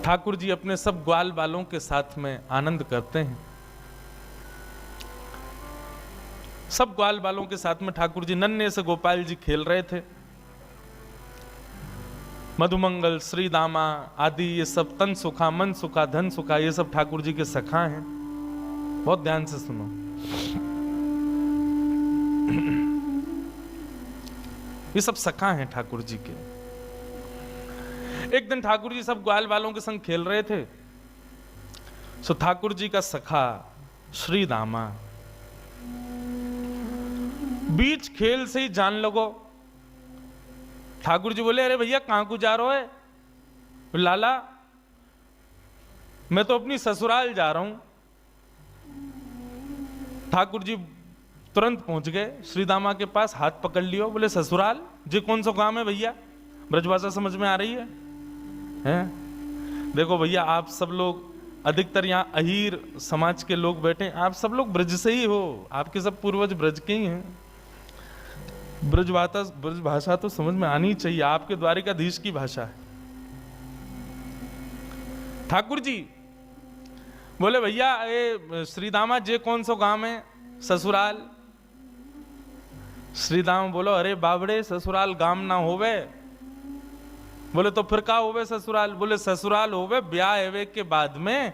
ठाकुर जी अपने सब ग्वाल बालों के साथ में आनंद करते हैं। सब ग्वाल बालों के साथ में ठाकुर जी नन्हे से गोपाल जी खेल रहे थे। मधुमंगल, श्री दामा आदि ये सब तन सुखा, मन सुखा, धन सुखा, ये सब ठाकुर जी के सखा हैं। बहुत ध्यान से सुनो। ये सब सखा हैं ठाकुर जी के। एक दिन ठाकुर जी सब ग्वाल बालों के संग खेल रहे थे। सो ठाकुर जी का सखा श्री दामा बीच खेल से ही जान लगो। ठाकुर जी बोले, अरे भैया कहां को जा रहे हो? लाला मैं तो अपनी ससुराल जा रहा हूं। ठाकुर जी तुरंत पहुंच गए श्रीदामा के पास, हाथ पकड़ लियो। बोले, ससुराल जी कौन सा काम है भैया? ब्रजभाषा समझ में आ रही है? देखो भैया, आप सब लोग अधिकतर यहाँ अहीर समाज के लोग बैठे, आप सब लोग ब्रज से ही हो, आपके सब पूर्वज ब्रज के ही हैं। ब्रज भाषा तो समझ में आनी चाहिए, आपके द्वारिकाधीश की भाषा है। ठाकुर जी बोले, भैया ये श्रीदामा जे कौन सा गांव है? ससुराल। श्रीदामा बोलो, अरे बाबड़े ससुराल गांव ना होवे। बोले, तो फिर का होवे ससुराल? बोले, ससुराल होवे ब्याह एवे के बाद में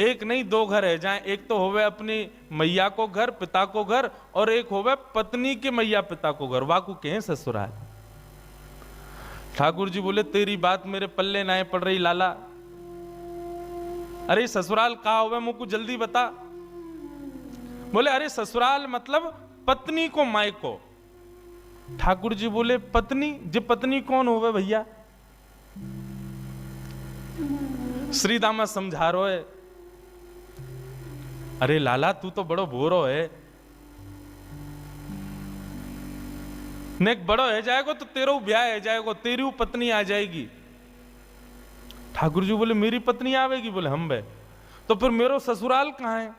एक नहीं दो घर है जाए। एक तो होवे अपनी मैया को घर, पिता को घर, और एक होवे पत्नी के मैया पिता को घर, वाकू के हैं ससुराल। ठाकुर जी बोले, तेरी बात मेरे पल्ले ना पड़ रही लाला। अरे ससुराल कहाँ होवे मुझको जल्दी बता। बोले, अरे ससुराल मतलब पत्नी को माई को। ठाकुर जी बोले, पत्नी जी पत्नी कौन होवे भैया? श्रीदामा समझा रो है, अरे लाला तू तो बड़ो भोरो है, नेक बड़ो है जाएगो तो तेरो ब्याह है जाएगो, तेरी पत्नी आ जाएगी। ठाकुर जी बोले, मेरी पत्नी आवेगी? बोले, हम बे तो फिर मेरो ससुराल कहां है?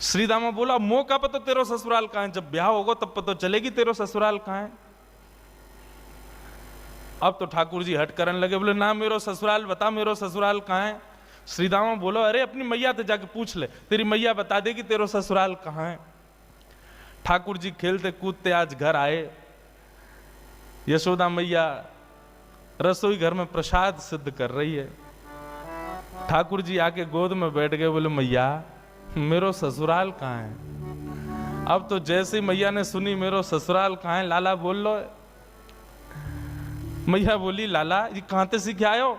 श्रीदामा बोला, मो का पता तेरो ससुराल कहां है? जब ब्याह होगा तब पता चलेगी तेरो ससुराल कहां है। अब तो ठाकुर जी हट करने लगे, बोले, ना मेरो ससुराल बता, मेरो ससुराल कहां है? श्रीदामा बोलो, अरे अपनी मैया से जाके पूछ ले, तेरी मैया बता देगी तेरो ससुराल कहां है। ठाकुर जी खेलते कूदते आज घर आए। यशोदा मैया रसोई घर में प्रसाद सिद्ध कर रही है। ठाकुर जी आके गोद में बैठ गए, बोले, मैया मेरो ससुराल कहां है? अब तो जैसे ही मैया ने सुनी मेरो ससुराल कहां है, लाला बोल लो। मैया बोली, लाला ये कहां से सीख आए हो?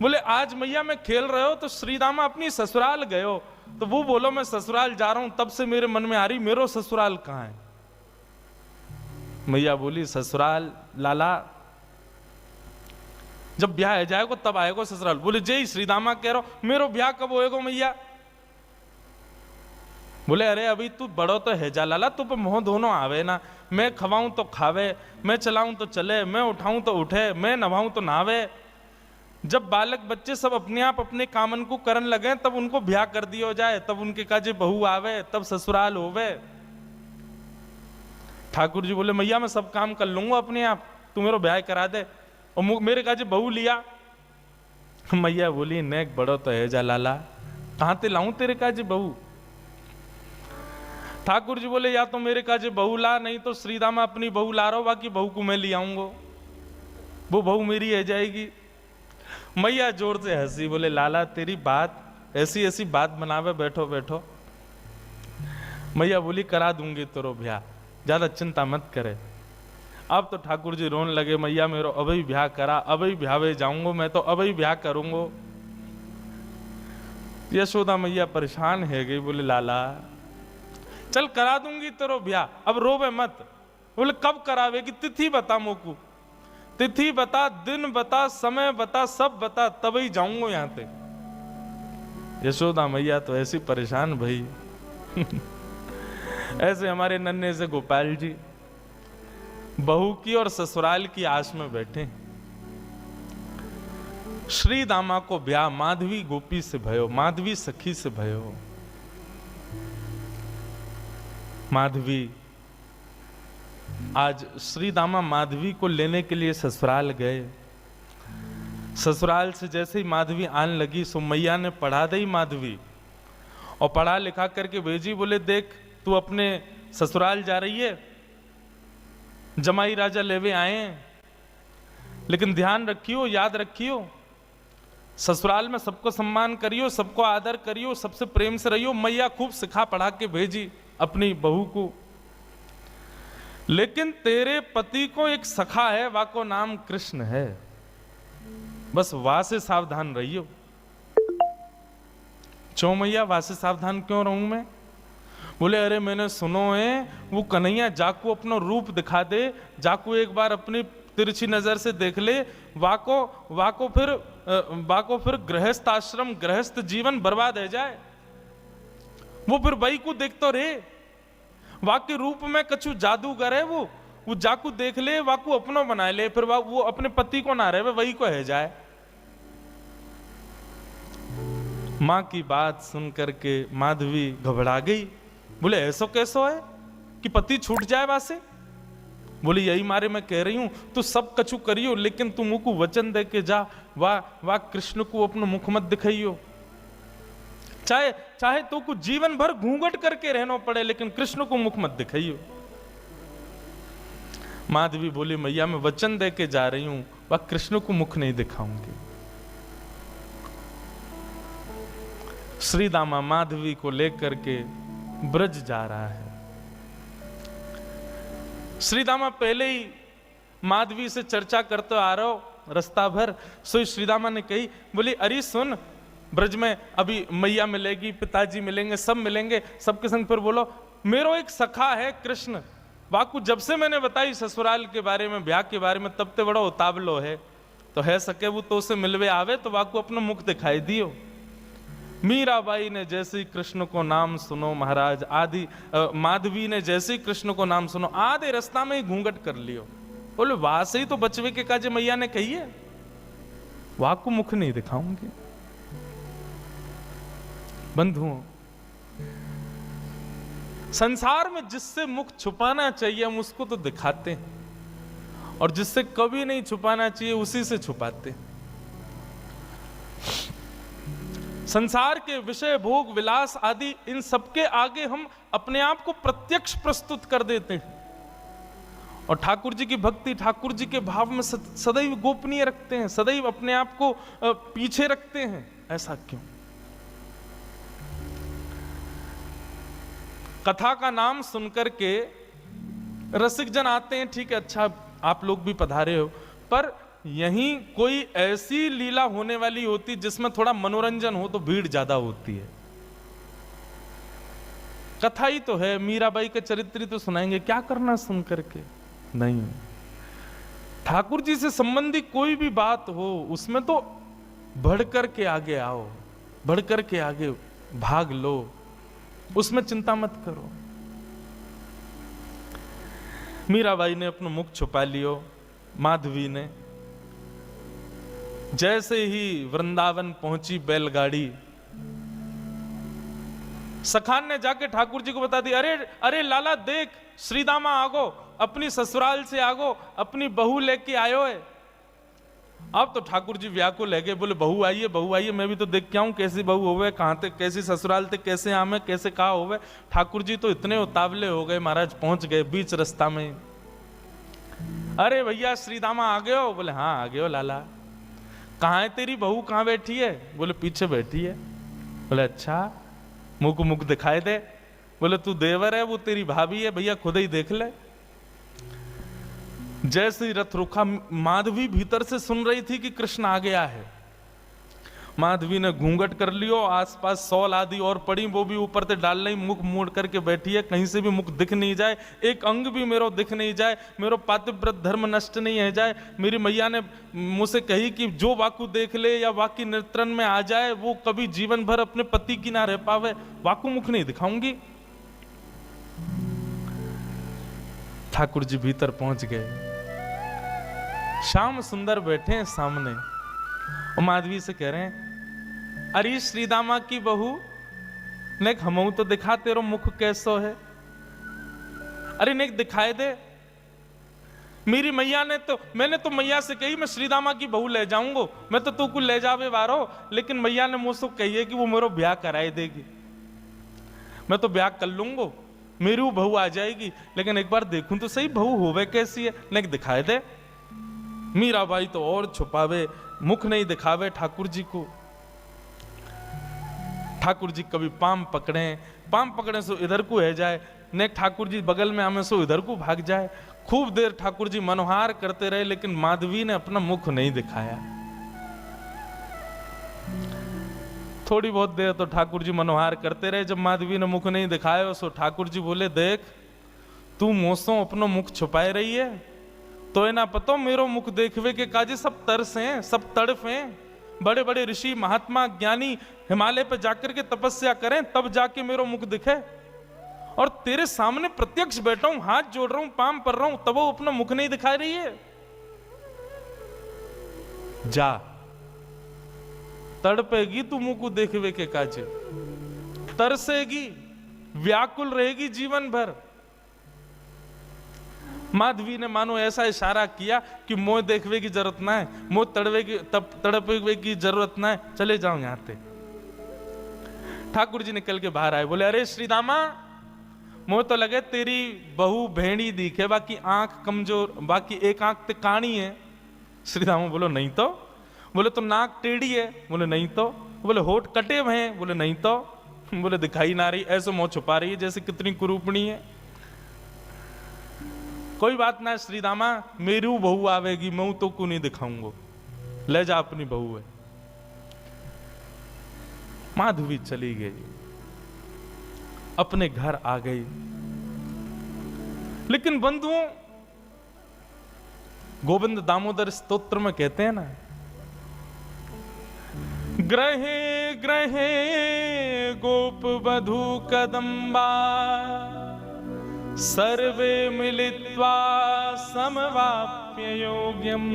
बोले, आज मैया मैं खेल रहे हो तो श्रीदामा अपनी ससुराल गए हो, तो वो बोलो मैं ससुराल जा रहा हूं, तब से मेरे मन में आ रही मेरो ससुराल कहां है। मैया बोली, ससुराल लाला जब ब्याह है जाएगा तब आएगा ससुराल। बोले, जय श्रीदामा कह रहा हो, मेरो ब्याह कब होएगा मैया? बोले, अरे अभी तू बड़ो तो है जा लाला, तू पे मोह दोनों आवे ना। मैं खवाऊं तो खावे, मैं चलाऊं तो चले, मैं उठाऊं तो उठे, मैं नभाऊं तो नहावे। जब बालक बच्चे सब अपने आप अपने कामन को करन लगे तब उनको ब्याह कर दिया जाए, तब उनके काजे बहू आवे, तब ससुराल होवे। ठाकुर जी बोले, मैया मैं सब काम कर लूंगा अपने आप, तू मेरा ब्याह करा दे और मेरे काजे बहू लिया। मैया बोली, नेक बड़ो तो है जा लाला, कहां ते लाऊं तेरे काजे बहू? ठाकुर जी बोले, या तो मेरे काजे बहू ला, नहीं तो श्रीदामा अपनी बहू ला रहा हो, बाकी बहू को मैं ले आऊंगा, वो बहू मेरी है जाएगी। मैया जोर से हंसी, बोले, लाला तेरी बात ऐसी ऐसी बात बनावे, बैठो बैठो। मैया बोली, करा दूंगी तेरो ब्याह, ज्यादा चिंता मत करे। अब तो ठाकुर जी रोने लगे, मैया मेरो अभी ब्याह करा, अभी ब्यावे जाऊंगा, मैं तो अभी ब्याह करूंगा। यशोदा मैया परेशान है गई, बोले, लाला चल करा दूंगी तेरो ब्याह, अब रोवे मत। बोले, कब करावेगी? तिथि बता मोकू, तिथि बता, दिन बता, समय बता, सब बता, तभी जाऊंगा यहां पे। यशोदा मैया तो ऐसी परेशान भई। ऐसे हमारे नन्हे से गोपाल जी बहू की और ससुराल की आस में बैठे। श्री दामा को ब्याह माधवी गोपी से भयो, माधवी सखी से भयो। माधवी आज श्री दामा माधवी को लेने के लिए ससुराल गए। ससुराल से जैसे ही माधवी आने लगी सो मैया ने पढ़ा दी माधवी और पढ़ा लिखा करके भेजी। बोले देख तू अपने ससुराल जा रही है, जमाई राजा लेवे आए हैं, लेकिन ध्यान रखियो, याद रखियो, ससुराल में सबको सम्मान करियो, सबको आदर करियो, सबसे प्रेम से रहियो। मैया खूब सिखा पढ़ा के भेजी अपनी बहू को। लेकिन तेरे पति को एक सखा है, वा को नाम कृष्ण है, बस वाह से सावधान रहियो। क्यों मैया वाह से सावधान क्यों रहूं मैं? बोले अरे मैंने सुनो है वो कन्हैया जाकू अपना रूप दिखा दे, जाकू एक बार अपनी तिरछी नजर से देख ले, वाको फिर गृहस्थ आश्रम गृहस्थ जीवन बर्बाद है जाए। वो फिर वही को देखते रहे, वाके रूप में कछु जादूगर है, वो जाकू देख ले, वाकू अपनो बना ले, फिर वो अपने पति को ना रहे वही को है जाए। मां की बात सुन करके माधवी घबरा गई। बोले ऐसो कैसो है कि पति छूट जाए वासे? बोले यही मारे मैं कह रही हूं तू सब कछु करियो, लेकिन तू मुंह को वचन दे के जा, वाह कृष्ण को अपना मुख मत दिखाइयो। चाहे तो कुछ जीवन भर घूंघट करके रहना पड़े, लेकिन कृष्ण को मुख मत दिखाइयो। माधवी बोली मैया मैं वचन दे के जा रही हूं, वह कृष्ण को मुख नहीं दिखाऊंगी। श्री दामा माधवी को लेकर के ब्रज जा रहा है। श्री दामा पहले ही माधवी से चर्चा करते आ रहा हो रास्ता भर। सो श्रीदामा ने कही, बोली अरे सुन, ब्रज में अभी मैया मिलेगी, पिताजी मिलेंगे, सब मिलेंगे, सबके संग फिर बोलो मेरो एक सखा है कृष्ण, वाकू जब से मैंने बताई ससुराल के बारे में, ब्याह के बारे में, तब ते बड़ा उतावलो है, तो है सके वो तो उसे मिलवे आवे तो वाकू अपना मुख दिखाई दियो। मीराबाई ने जैसे ही कृष्ण को नाम सुनो महाराज, आदि माधवी ने जैसे ही कृष्ण को नाम सुनो, आधे रास्ता में ही घूंघट कर लियो। बोले वहां से ही तो बचवे के काजे मैया ने कही है, वहां को मुख नहीं दिखाऊंगी। बंधुओं, संसार में जिससे मुख छुपाना चाहिए हम उसको तो दिखाते हैं, और जिससे कभी नहीं छुपाना चाहिए उसी से छुपाते हैं। संसार के विषय भोग विलास आदि इन सबके आगे हम अपने आप को प्रत्यक्ष प्रस्तुत कर देते हैं, और ठाकुर जी की भक्ति, ठाकुर जी के भाव में सदैव गोपनीय रखते हैं, सदैव अपने आप को पीछे रखते हैं। ऐसा क्यों? कथा का नाम सुनकर के रसिक जन आते हैं, ठीक है, अच्छा आप लोग भी पधारे हो, पर यहीं कोई ऐसी लीला होने वाली होती जिसमें थोड़ा मनोरंजन हो तो भीड़ ज्यादा होती है। कथा ही तो है, मीराबाई के चरित्र तो सुनाएंगे, क्या करना सुन करके? नहीं, ठाकुर जी से संबंधी कोई भी बात हो उसमें तो बढ़ करके आगे आओ, बढ़ करके आगे भाग लो, उसमें चिंता मत करो। मीराबाई ने अपना मुख छुपा लियो, माधवी ने जैसे ही वृंदावन पहुंची बैलगाड़ी, सखान ने जाके ठाकुर जी को बता दी, अरे लाला देख, श्रीदामा आगो, अपनी ससुराल से आगो, अपनी बहू लेके आयो है। अब तो ठाकुर जी व्याकुल है, बोले बहू आइए, मैं भी तो देख के आऊं कैसी बहू होवे, कहां तक कैसी ससुराल तक कैसे आमे, कैसे कहा होवे। ठाकुर जी तो इतने उतावले हो गए महाराज, पहुंच गए बीच रास्ता में। अरे भैया श्रीदामा आ गए हो? बोले हाँ आ गए हो लाला। कहाँ है तेरी बहू, कहाँ बैठी है? बोले पीछे बैठी है। बोले अच्छा, मुंह को मुख दिखाई दे। बोले तू देवर है, वो तेरी भाभी है, भैया खुद ही देख ले। जैसे ही रथ रुका, माधवी भीतर से सुन रही थी कि कृष्ण आ गया है। माधवी ने घूंघट कर लियो, आसपास सौल आदि और पड़ी, वो भी ऊपर से डाल नहीं, मुख मोड़ करके बैठी है, कहीं से भी मुख दिख नहीं जाए, एक अंग भी मेरो दिख नहीं जाए, मेरो पातिव्रत धर्म नष्ट नहीं है जाए। मेरी मैया ने मुझसे कही कि जो वाकू देख ले या वाकी नेत्रन में आ जाए वो कभी जीवन भर अपने पति की ना रह पावे, वाकू मुख नहीं दिखाऊंगी। ठाकुर जी भीतर पहुंच गए, श्याम सुंदर बैठे हैं सामने, और माधवी से कह रहे हैं, अरे श्रीदामा की बहू नेक हमऊ तो दिखा, तेरो मुख कैसो है? अरे नेक दिखाए दे। मेरी मैया ने तो, मैंने तो मैया से कही मैं श्रीदामा की बहू ले जाऊंगा, मैं तो तू को ले जावे बारो, लेकिन मैया ने मुझसे कही है कि वो मेरा ब्याह कराए देगी, मैं तो ब्याह कर लूंगा, मेरी वो बहू आ जाएगी, लेकिन एक बार देखूं तो सही बहू होवे कैसी है, नहीं दिखाए दे। मीराबाई तो और छुपावे, मुख नहीं दिखावे ठाकुर जी को। ठाकुर जी कभी पाम पकड़े सो इधर को है जाए, ने ठाकुर जी बगल में हमें सो इधर को भाग जाए। खूब देर ठाकुर जी मनोहार करते रहे, लेकिन माधवी ने अपना मुख नहीं दिखाया। थोड़ी बहुत देर तो ठाकुर जी मनोहार करते रहे, जब माधवी ने मुख नहीं दिखाया सो ठाकुर जी बोले, देख तू मोसों अपनो मुख छुपाए रही है, तो ना पतो मेरो मुख देखवे के काजे सब तरस हैं, सब तड़फ हैं। बड़े बड़े ऋषि महात्मा ज्ञानी हिमालय पे जाकर के तपस्या करें तब जाके मेरो मुख दिखे, और तेरे सामने प्रत्यक्ष बैठा हूं, हाथ जोड़ रहा हूं, पाम पर रहा हूं, तब वो अपना मुख नहीं दिखा रही है। जा तड़पेगी तू मुंह को देखवे के काजे, तरसेगी, व्याकुल रहेगी जीवन भर। माधवी ने मानो ऐसा इशारा किया कि मोह देखवे की जरूरत ना है, मोह तड़पवे की जरूरत ना है, चले जाओ यहां से। ठाकुर जी निकल के बाहर आए, बोले अरे श्रीदामा, मोह तो लगे तेरी बहू भेड़ी दिखे, बाकी आंख कमजोर, बाकी एक आंख ते काणी है। श्रीदामा बोलो नहीं तो। बोले तो नाक टेढ़ी है, बोले नहीं तो। बोले होठ कटे हुए हैं, बोले नहीं तो। बोले दिखाई ना रही, ऐसे मुंह छुपा रही है जैसे कितनी कुरूपणी है। कोई बात ना श्रीदामा, मेरी बहू आवेगी, मैं तो को नहीं दिखाऊंगा, ले जा अपनी बहू है। माधवी चली गई, अपने घर आ गई। लेकिन बंधुओं, गोविंद दामोदर स्तोत्र में कहते हैं ना, ग्रहे ग्रहे गोप वधू कदम्बा, सर्वे मिलित्वा समवाप्य योग्यम,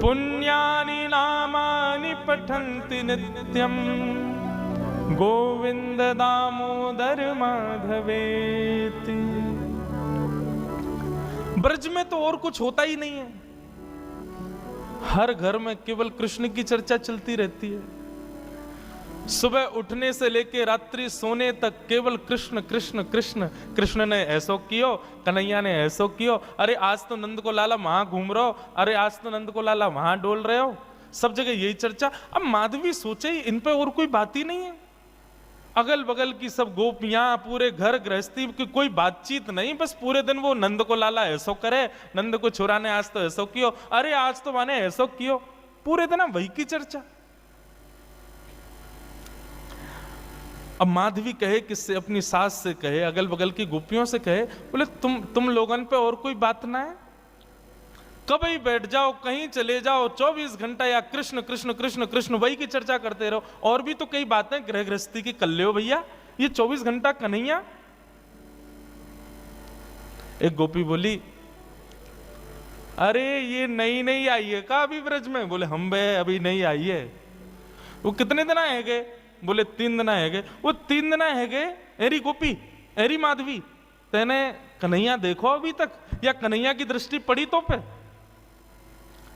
पुण्यानि नामानि पठन्ति नित्यम, गोविंद दामोदर माधवेति। ब्रज में तो और कुछ होता ही नहीं है, हर घर में केवल कृष्ण की चर्चा चलती रहती है। सुबह उठने से लेकर रात्रि सोने तक केवल कृष्ण कृष्ण कृष्ण। कृष्ण ने ऐसो कियो, कन्हैया ने ऐसो कियो, अरे आज तो नंद को लाला वहां घूम रहे हो, अरे आज तो नंद को लाला वहां डोल रहे हो, सब जगह यही चर्चा। अब माधवी सोचे इन पे और कोई बात ही नहीं है, अगल बगल की सब गोपियां, पूरे घर गृहस्थी की कोई बातचीत नहीं, बस पूरे दिन वो नंद को लाला ऐसो करे, नंद को छुरा ने आज तो ऐसो कियो, अरे आज तो माने ऐसो कियो, पूरे दिन वही की चर्चा। अब माधवी कहे किससे, अपनी सास से कहे, अगल बगल की गोपियों से कहे, बोले तुम लोगन पे और कोई बात ना है, कभी बैठ जाओ, कहीं चले जाओ, 24 घंटा या कृष्ण कृष्ण कृष्ण कृष्ण वही की चर्चा करते रहो। और भी तो कई बातें गृह गृहस्थी की कर लो भैया, ये 24 घंटा कन्हैया। एक गोपी बोली, अरे ये नई नई आई है का अभी ब्रज में? बोले हम बे अभी नहीं आई है। वो कितने दिन आए गए? बोले 3 दिन है गए। वो 3 दिन है गए, एरी गोपी, एरी माधवी, तेने कन्हैया देखो अभी तक, या कन्हैया की दृष्टि पड़ी तो पे?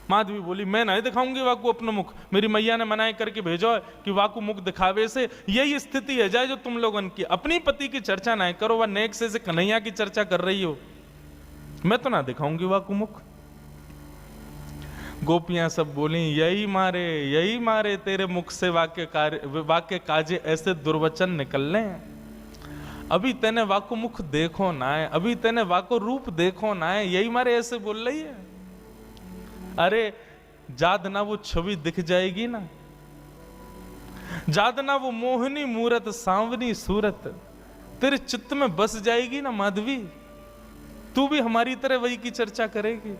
माधवी बोली, मैं नहीं दिखाऊंगी वाकू अपना मुख, मेरी मैया ने मनाई करके भेजो है कि वाकू मुख दिखावे से यही स्थिति है जाए जो तुम लोगन की, अपनी पति की चर्चा नहीं करो, वह नेक से कन्हैया की चर्चा कर रही हो, मैं तो ना दिखाऊंगी वाकू मुख। गोपियां सब बोली, यही मारे तेरे मुख से वाक्य काजे ऐसे दुर्वचन निकलने हैं। अभी तेने वाको मुख देखो ना है, अभी तेने वाको रूप देखो ना है, यही मारे ऐसे बोल रही है। अरे जाद ना वो छवि दिख जाएगी ना, जाद ना वो मोहनी मूरत सांवनी सूरत तेरे चित्त में बस जाएगी ना माधवी, तू भी हमारी तरह वही की चर्चा करेगी।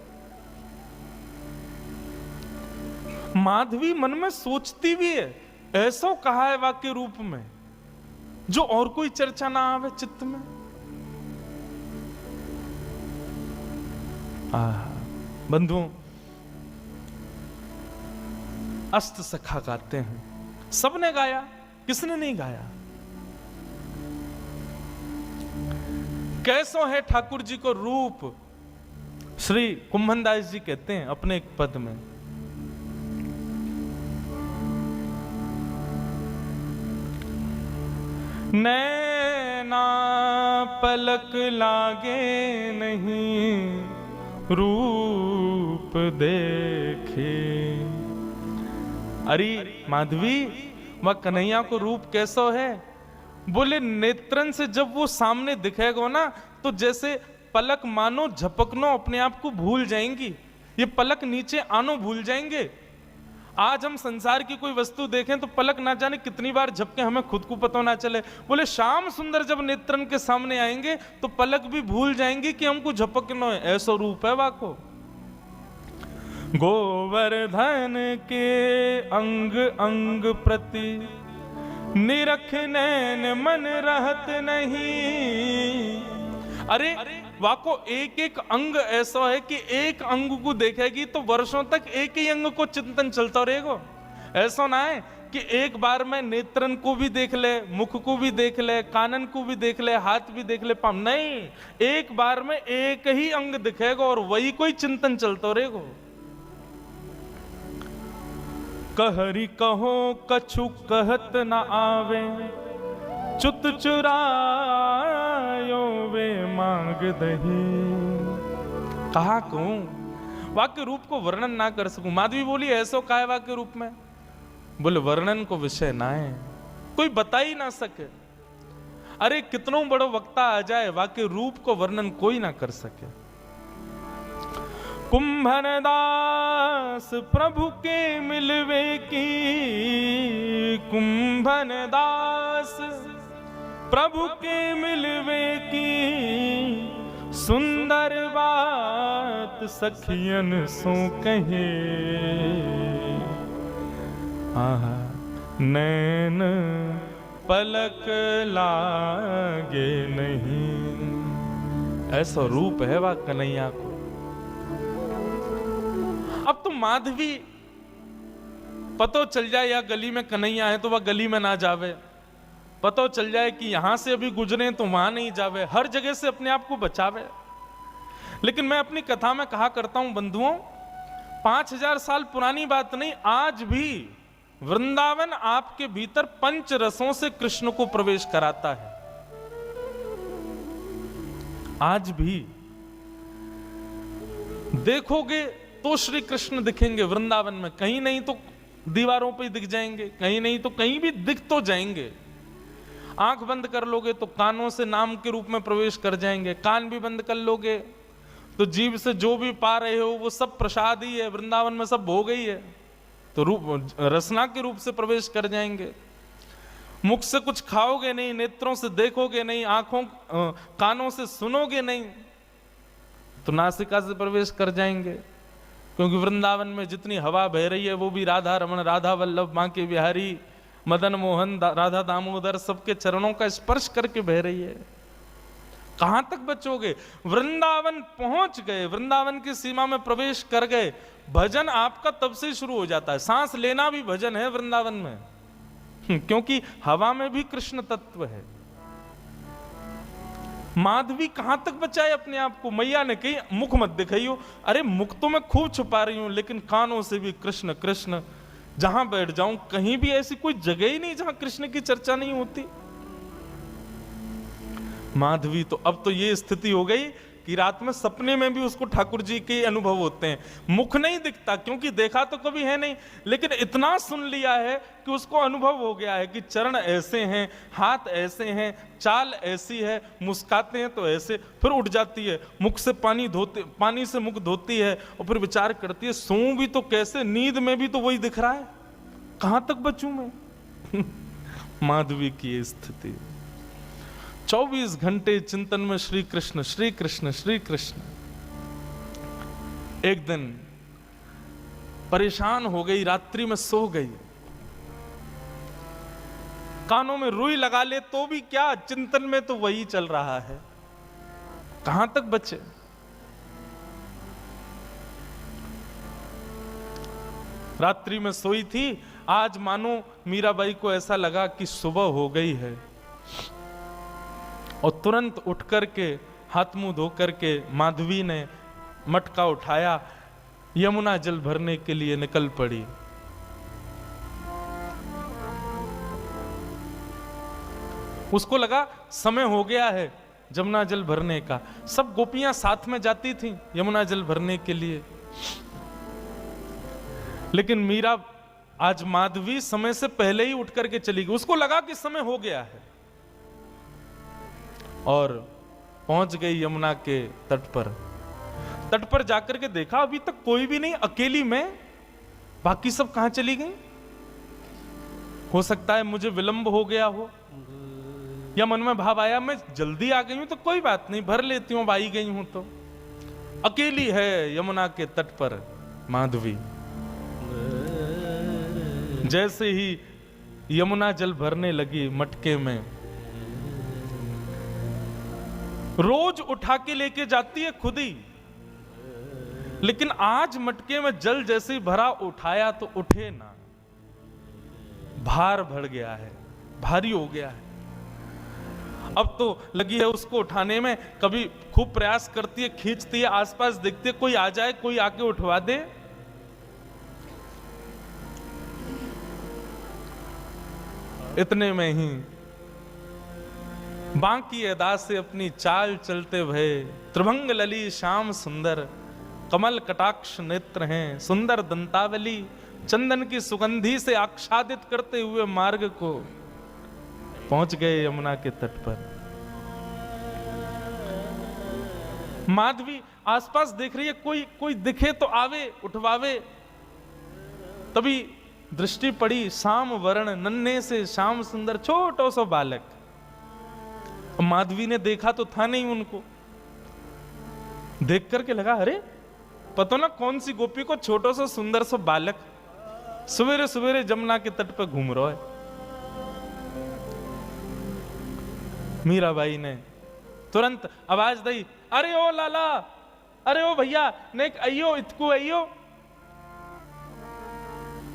माधवी मन में सोचती भी है, ऐसा कहा है वाक्य रूप में जो और कोई चर्चा ना आवे चित्त में। बंधुओं, अष्ट सखा गाते हैं, सबने गाया, किसने नहीं गाया? कैसो है ठाकुर जी को रूप, श्री कुंभनदास जी कहते हैं अपने एक पद में, नैना पलक लागे नहीं रूप देखे। अरे माधवी, वह कन्हैया को रूप कैसो है? बोले नेत्रन से जब वो सामने दिखेगा ना, तो जैसे पलक मानो झपकनो अपने आप को भूल जाएंगी, ये पलक नीचे आनो भूल जाएंगे। आज हम संसार की कोई वस्तु देखें तो पलक ना जाने कितनी बार झपके, हमें खुद को पता ना चले। बोले श्याम सुंदर जब नेत्रन के सामने आएंगे तो पलक भी भूल जाएंगे कि हमको झपकनो है, ऐसा रूप है वाको। गोवर्धन के अंग अंग प्रति निरख नैन मन रहत नहीं। अरे वाको एक एक अंग ऐसा है कि एक अंग को देखेगी तो वर्षों तक एक ही अंग को चिंतन चलता रहेगा। ऐसा ना है कि एक बार में नेत्रन को भी देख ले, मुख को भी देख ले, कानन को भी देख ले, हाथ भी देख ले, पाँव नहीं, एक बार में एक ही अंग दिखेगा और वही कोई चिंतन चलता रहेगा। कहरी कहो कछु कहत न आवे, चुत चुरायो वे मांग दही। कहा कहूं, वाक्य रूप को वर्णन ना कर सकूं। माधवी बोली ऐसो काय वाक्य रूप में? बोले वर्णन को विषय ना है, कोई बता ही ना सके। अरे कितनों बड़ो वक्ता आ जाए, वाक्य रूप को वर्णन कोई ना कर सके। कुंभनदास प्रभु के मिलवे की, कुंभनदास प्रभु के मिलवे की, सुंदर बात सखियन सो कहे। आहा नैन पलक लागे नहीं, ऐसा रूप है वह कन्हैया को। अब तो माधवी पतो चल जाए या गली में कन्हैया है तो वह गली में ना जावे, पतो चल जाए कि यहां से अभी गुजरे तो वहां नहीं जावे, हर जगह से अपने आप को बचावे। लेकिन मैं अपनी कथा में कहा करता हूं बंधुओं, 5000 साल पुरानी बात नहीं, आज भी वृंदावन आपके भीतर पंच रसों से कृष्ण को प्रवेश कराता है। आज भी देखोगे तो श्री कृष्ण दिखेंगे वृंदावन में, कहीं नहीं तो दीवारों पे दिख जाएंगे, कहीं नहीं तो कहीं भी दिख तो जाएंगे। आंख बंद कर लोगे तो कानों से नाम के रूप में प्रवेश कर जाएंगे, कान भी बंद कर लोगे तो जीभ से जो भी पा रहे हो वो सब प्रसाद ही है, वृंदावन में सब भोग ही है, तो रूप रसना के रूप से प्रवेश कर जाएंगे। मुख से कुछ खाओगे नहीं, नेत्रों से देखोगे नहीं, आंखों कानों से सुनोगे नहीं, तो नासिका से प्रवेश कर जाएंगे। क्योंकि वृंदावन में जितनी हवा बह रही है वो भी राधा रमण, राधा वल्लभ, बांके बिहारी, मदन मोहन, राधा दामोदर सबके चरणों का स्पर्श करके बह रही है। कहां तक बचोगे? वृंदावन पहुंच गए, वृंदावन की सीमा में प्रवेश कर गए, भजन आपका तब से शुरू हो जाता है। सांस लेना भी भजन है वृंदावन में, क्योंकि हवा में भी कृष्ण तत्व है। माधवी कहां तक बचाए अपने आप को? मैया ने कही मुख मत दिखाइयो। अरे मुख तो मैं खूब छुपा रही हूं, लेकिन कानों से भी कृष्ण कृष्ण। जहां बैठ जाऊं कहीं भी ऐसी कोई जगह ही नहीं जहां कृष्ण की चर्चा नहीं होती। माधवी तो अब तो ये स्थिति हो गई कि रात में सपने में भी उसको ठाकुर जी के अनुभव होते हैं। मुख नहीं दिखता क्योंकि देखा तो कभी है नहीं, लेकिन इतना सुन लिया है कि उसको अनुभव हो गया है कि चरण ऐसे हैं, हाथ ऐसे हैं, चाल ऐसी है, मुस्काते हैं तो ऐसे, फिर उठ जाती है, मुख से पानी से मुख धोती है और फिर विचार करती है सोऊं भी तो कैसे, नींद में भी तो वही दिख रहा है, कहां तक बचूं मैं। माधवी की स्थिति 24 घंटे चिंतन में श्री कृष्ण श्री कृष्ण श्री कृष्ण। एक दिन परेशान हो गई, रात्रि में सो गई, कानों में रुई लगा ले तो भी क्या, चिंतन में तो वही चल रहा है, कहां तक बचे। रात्रि में सोई थी, आज मानो मीराबाई को ऐसा लगा कि सुबह हो गई है, और तुरंत उठ करके हाथ मुंह धो करके माधवी ने मटका उठाया, यमुना जल भरने के लिए निकल पड़ी। उसको लगा समय हो गया है यमुना जल भरने का। सब गोपियां साथ में जाती थीं यमुना जल भरने के लिए, लेकिन मीरा आज माधवी समय से पहले ही उठ करके चली गई। उसको लगा कि समय हो गया है और पहुंच गई यमुना के तट पर। तट पर जाकर के देखा अभी तक कोई भी नहीं, अकेली मैं, बाकी सब कहां चली गई। हो सकता है मुझे विलंब हो गया हो, या मन में भाव आया मैं जल्दी आ गई हूं तो कोई बात नहीं, भर लेती हूं, आई गई हूं तो। अकेली है यमुना के तट पर माधवी। जैसे ही यमुना जल भरने लगी मटके में, रोज उठा के लेके जाती है खुद ही, लेकिन आज मटके में जल जैसे ही भरा, उठाया तो उठे ना, भार बढ़ गया है, भारी हो गया है। अब तो लगी है उसको उठाने में, कभी खूब प्रयास करती है, खींचती है, आसपास देखती है कोई आ जाए, कोई आके उठवा दे। इतने में ही बांकी अदा से अपनी चाल चलते भये, त्रिभंग लली श्याम सुंदर, कमल कटाक्ष नेत्र हैं, सुंदर दंतावली, चंदन की सुगंधी से आच्छादित करते हुए मार्ग को पहुंच गए यमुना के तट पर। माधवी आसपास देख रही है, कोई दिखे तो आवे, उठवावे। तभी दृष्टि पड़ी श्याम वर्ण नन्हे से श्याम सुंदर छोटो सो बालक। माधवी ने देखा तो था नहीं उनको, देख करके लगा अरे पता ना कौन सी गोपी को छोटो सो सुंदर सो बालक सवेरे सवेरे जमुना के तट पर घूम रहा है। मीराबाई ने तुरंत आवाज दी, अरे ओ लाला, अरे ओ भैया, नेक अयो इतकू अयो।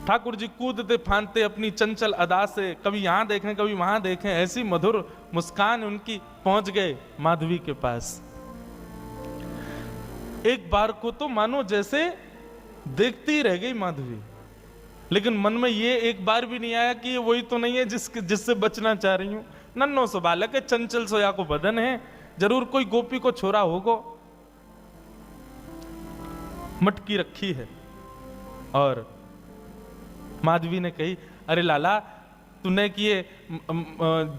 ठाकुर जी कूदते फांदते अपनी चंचल अदा से, कभी यहां देखें कभी वहां देखें, ऐसी मधुर मुस्कान उनकी, पहुंच गए माधवी के पास। एक बार को तो मानो जैसे देखती रह गई माधवी, लेकिन मन में ये एक बार भी नहीं आया कि ये वही तो नहीं है जिससे बचना चाह रही हूं। नन्नो सो बालक है, चंचल सोया को बदन है, जरूर कोई गोपी को छोरा होगो। मटकी रखी है और माधवी ने कही, अरे लाला तूने किए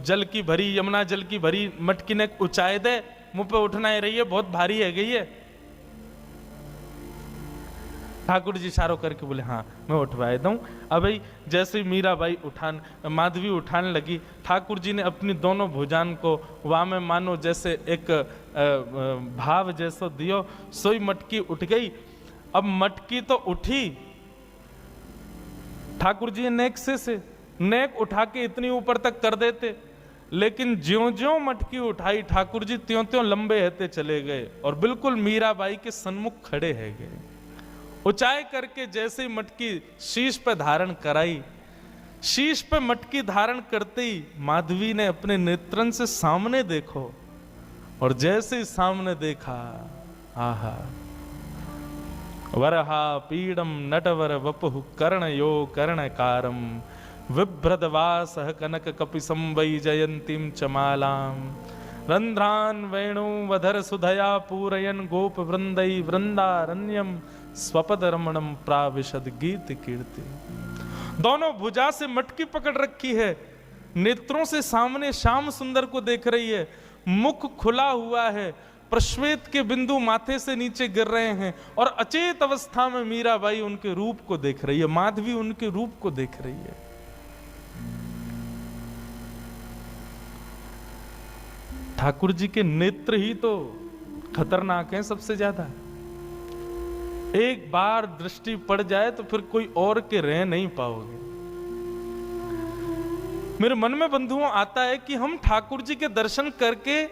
जल की भरी, यमुना जल की भरी मटकी ने ऊंचाई दे, मुंह पे उठना ही रही है, बहुत भारी है गई है। ठाकुर जी इशारों करके बोले हाँ मैं उठवाए दूं। अब भाई जैसे मीराबाई माधवी उठाने लगी, ठाकुर जी ने अपनी दोनों भुजान को वहां में मानो जैसे एक भाव जैसो दियो, सोई मटकी उठ गई। अब मटकी तो उठी, ठाकुर जी नेक से नेक उठा के इतनी ऊपर तक कर देते, लेकिन ज्यों ज्यों मटकी उठाई ठाकुर जी त्यों त्यों लंबे रहते चले गए और बिल्कुल मीराबाई के सन्मुख खड़े है गए। ऊंचाई करके जैसे ही मटकी शीश पे धारण कराई, शीश पे मटकी धारण करते ही माधवी ने अपने नेत्रन से सामने देखो, और जैसे ही सामने देखा, आहा, वरहा पीडम नटवर वपुः कर्णयो कर्णकारम विभ्रदवास कनक कपिसं वै जयंतीं चमालाम रंध्रान वेणु वधर सुधया पूरयन गोप वृंदै वृंदारण्यम स्वपद रमणम प्राविशद गीत कीर्ति। दोनों भुजा से मटकी पकड़ रखी है, नेत्रों से सामने श्याम सुंदर को देख रही है, मुख खुला हुआ है, प्रश्वेत के बिंदु माथे से नीचे गिर रहे हैं, और अचेत अवस्था में मीराबाई उनके रूप को देख रही है, माधवी उनके रूप को देख रही है। ठाकुर जी के नेत्र ही तो खतरनाक हैं सबसे ज्यादा। एक बार दृष्टि पड़ जाए तो फिर कोई और के रह नहीं पाओगे। मेरे मन में बंधुओं आता है कि हम ठाकुर जी के दर्शन करके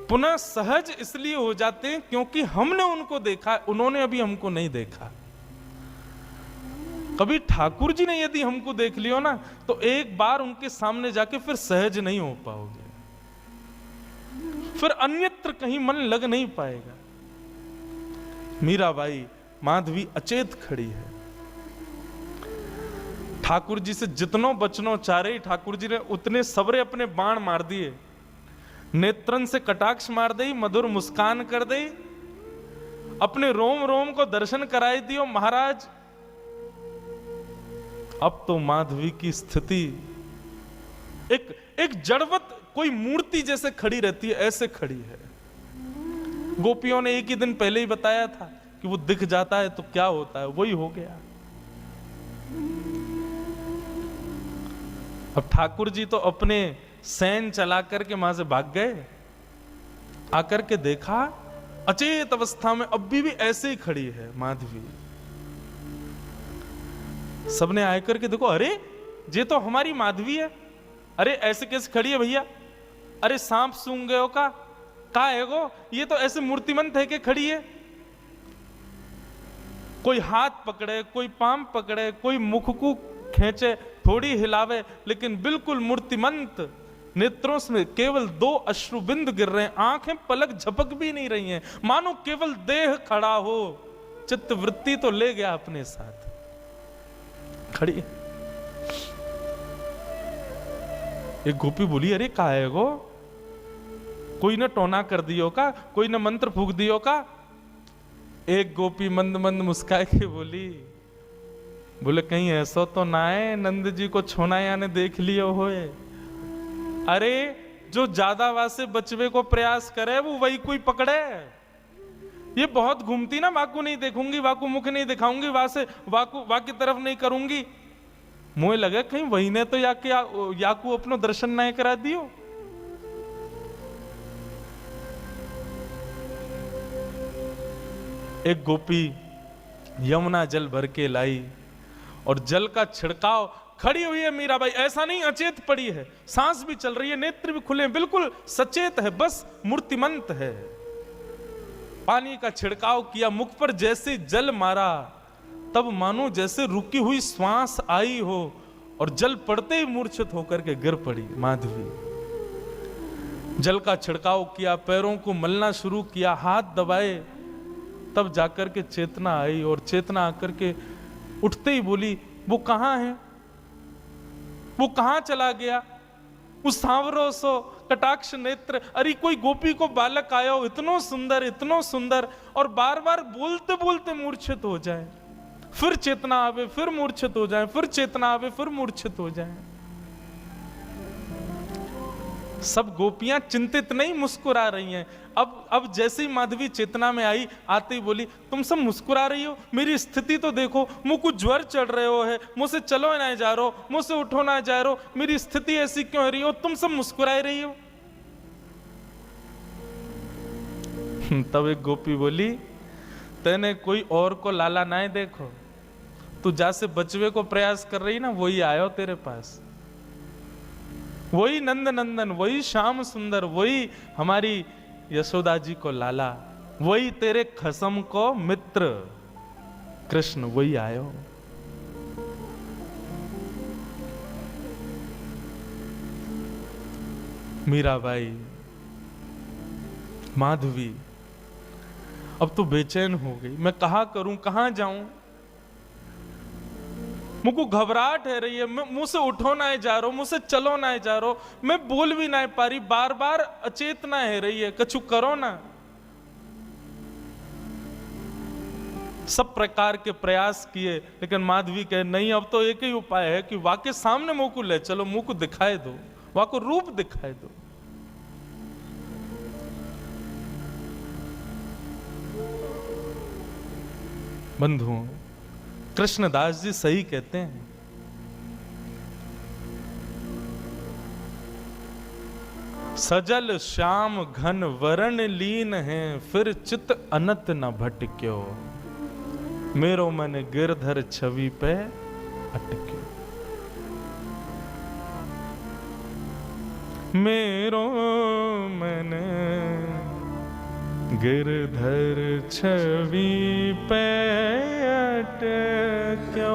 पुनः सहज इसलिए हो जाते हैं क्योंकि हमने उनको देखा, उन्होंने अभी हमको नहीं देखा। कभी ठाकुर जी ने यदि हमको देख लियो ना, तो एक बार उनके सामने जाके फिर सहज नहीं हो पाओगे, फिर अन्यत्र कहीं मन लग नहीं पाएगा। मीराबाई माधवी अचेत खड़ी है। ठाकुर जी से जितनो बचनो चारे, ठाकुर जी ने उतने सबरे अपने बाण मार दिए, नेत्रन से कटाक्ष मार दी, मधुर मुस्कान कर दी, अपने रोम रोम को दर्शन कराई दियो। महाराज अब तो माधवी की स्थिति एक जड़वत कोई मूर्ति जैसे खड़ी रहती है, ऐसे खड़ी है। गोपियों ने एक ही दिन पहले ही बताया था कि वो दिख जाता है तो क्या होता है, वही हो गया। अब ठाकुर जी तो अपने सैन चला करके वहां से भाग गए, आकर के देखा अचेत अवस्था में अभी भी ऐसे ही खड़ी है माधवी। सबने आकर के देखो, अरे ये तो हमारी माधवी है, अरे ऐसे कैसे खड़ी है भैया, अरे सांप सूंघ गए हो का है गो, ये तो ऐसे मूर्तिमंत है कि खड़ी है। कोई हाथ पकड़े, कोई पांव पकड़े, कोई मुख को खींचे, थोड़ी हिलावे, लेकिन बिल्कुल मूर्तिमंत। नेत्रों से केवल 2 अश्रुबिंद गिर रहे हैं, आंखें पलक झपक भी नहीं रही हैं, मानो केवल देह खड़ा हो। चित्त वृत्ति तो ले गया अपने साथ, खड़ी। एक गोपी बोली, अरे का है गो, कोई ने टोना कर दियो का, कोई ने मंत्र फूक दियो का। एक गोपी मंद मंद मुस्काए के बोली, बोले कहीं ऐसा तो ना है नंद जी को छोनाया ने देख लियो होए। अरे जो ज्यादा वासे बचवे को प्रयास करे वो वही कोई पकड़े। ये बहुत घूमती ना, वाकू नहीं देखूंगी, वाकू मुख नहीं दिखाऊंगी, वासे वाकू की तरफ नहीं करूंगी, मुझे लगे कहीं वही ने तो याकू अपनो दर्शन नहीं करा दियो। एक गोपी यमुना जल भर के लाई और जल का छिड़काव, खड़ी हुई है मीराबाई, ऐसा नहीं अचेत पड़ी है, सांस भी चल रही है, नेत्र भी खुले, बिल्कुल सचेत है, बस मूर्तिमंत है। पानी का छिड़काव किया, मुख पर जैसे जल मारा, तब मानो जैसे रुकी हुई श्वास आई हो, और जल पड़ते ही मूर्छित होकर के गिर पड़ी माधवी। जल का छिड़काव किया, पैरों को मलना शुरू किया, हाथ दबाए, तब जाकर के चेतना आई, और चेतना आकर के उठते ही बोली, वो कहां है, वो कहां चला गया, उस सांवरो सो कटाक्ष नेत्र। अरे कोई गोपी को बालक आया हो, इतनो सुंदर, और बार बार बोलते बोलते मूर्छित हो जाए, फिर चेतना आवे, फिर मूर्छित हो जाए, फिर चेतना आवे, फिर मूर्छित हो जाए। सब गोपियां चिंतित नहीं, मुस्कुरा रही हैं। अब जैसे ही माधवी चेतना में आई, आते ही बोली, तुम सब मुस्कुरा रही हो, मेरी स्थिति तो देखो, मुझ को ज्वर चढ़ रहे हो है, मुझसे चलो ना जा रहे हो, मुझसे उठो ना जा रहे हो, मेरी स्थिति ऐसी क्यों हो रही हो, तुम सब मुस्कुरा रही हो। तब एक गोपी बोली, तेने कोई और को लाला ना देखो, तू जैसे बचवे को प्रयास कर रही ना, वही आयो तेरे पास, वही नंद नंदन, वही श्याम सुंदर, वही हमारी यशोदा जी को लाला, वही तेरे खसम को मित्र कृष्ण, वही आयो। मीराबाई माधवी अब तो बेचैन हो गई, मैं कहा करूं, कहां जाऊं, मुझको घबराहट है रही है, मुंह से उठो ना जा रहा, मुंह से चलो ना जा रहा, मैं बोल भी ना पा रही, बार बार अचेतना है रही है, कछु करो ना। सब प्रकार के प्रयास किए, लेकिन माधवी कहे नहीं, अब तो एक ही उपाय है कि वाके सामने मुंह को ले चलो, मुंह को दिखाए दो, वाको रूप दिखाए दो। बंधुओं, कृष्णदास जी सही कहते हैं, सजल श्याम घन वरण लीन है, फिर चित अनत न भटक्यो, मेरो मन गिरधर छवि पे अटक्यो। मेरो मन गिरधर छवि पे अटक्यो।